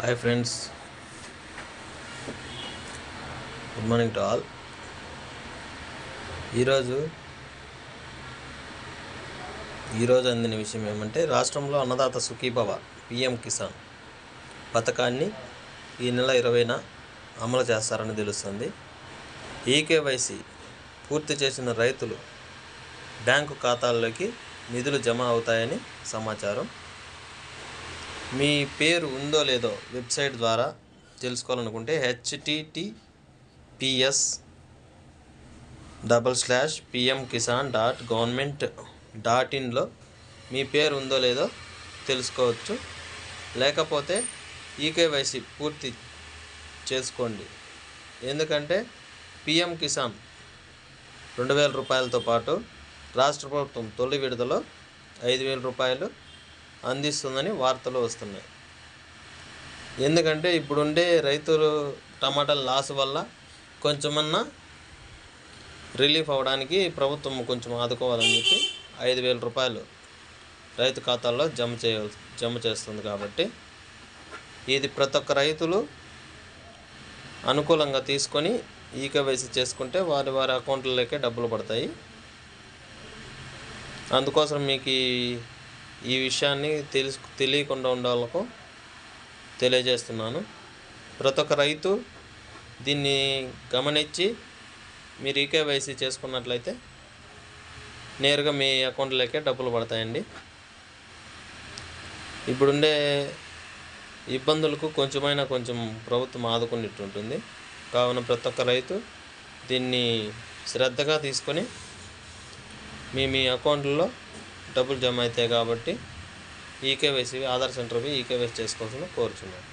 Hi friends, good morning to all. ఈరోజు అందిన విషయం ఏమంటే, రాష్ట్రంలో అన్నదాత సుఖీభవ పిఎం కిసాన్ పథకాన్ని ఈ నెల 20న అమలు చేస్తారని తెలుస్తుంది. ఈకేవైసీ పూర్తి చేసిన రైతులు బ్యాంకు ఖాతాల్లోకి నిధులు జమ అవుతాయని సమాచారం. మీ పేరు ఉందో లేదో వెబ్సైట్ ద్వారా తెలుసుకోవాలనుకుంటే https://pmkisan.government.in మీ పేరు ఉందో లేదో తెలుసుకోవచ్చు. లేకపోతే ఈకేవైసీ పూర్తి చేసుకోండి. ఎందుకంటే పిఎం కిసాన్ 2000 రూపాయలతో పాటు రాష్ట్ర ప్రభుత్వం తొలి విడతలో 5000 రూపాయలు అందిస్తుందని వార్తలు వస్తున్నాయి. ఎందుకంటే ఇప్పుడుండే రైతులు టమాటాల లాస్ వల్ల కొంచెమన్నా రిలీఫ్ అవ్వడానికి ప్రభుత్వం కొంచెం ఆదుకోవాలని చెప్పి 5000 రూపాయలు రైతు ఖాతాల్లో జమ చేస్తుంది. కాబట్టి ఇది ప్రతి ఒక్క రైతులు అనుకూలంగా తీసుకొని ఈకేవైసీ చేసుకుంటే వారి అకౌంట్లలోకే డబ్బులు పడతాయి. అందుకోసం మీకు ఈ విషయాన్ని తెలియకుండా ఉండాలకు తెలియజేస్తున్నాను. ప్రతి ఒక్క రైతు దీన్ని గమనించి మీరు ఈకేవైసీ చేసుకున్నట్లయితే నేరుగా మీ అకౌంట్లోకే డబ్బులు పడతాయండి. ఇప్పుడుండే ఇబ్బందులకు కొంచెం ప్రభుత్వం ఆదుకున్నట్టుంటుంది. కావున ప్రతి ఒక్క రైతు దీన్ని శ్రద్ధగా తీసుకొని మీ అకౌంట్లో డబ్బులు జమ అవుతాయి. కాబట్టి ఈకేవైసీ ఆధార్ సెంటర్పై ఈకేవైసీ చేసుకోవాల్సిన కోరుచున్నాను.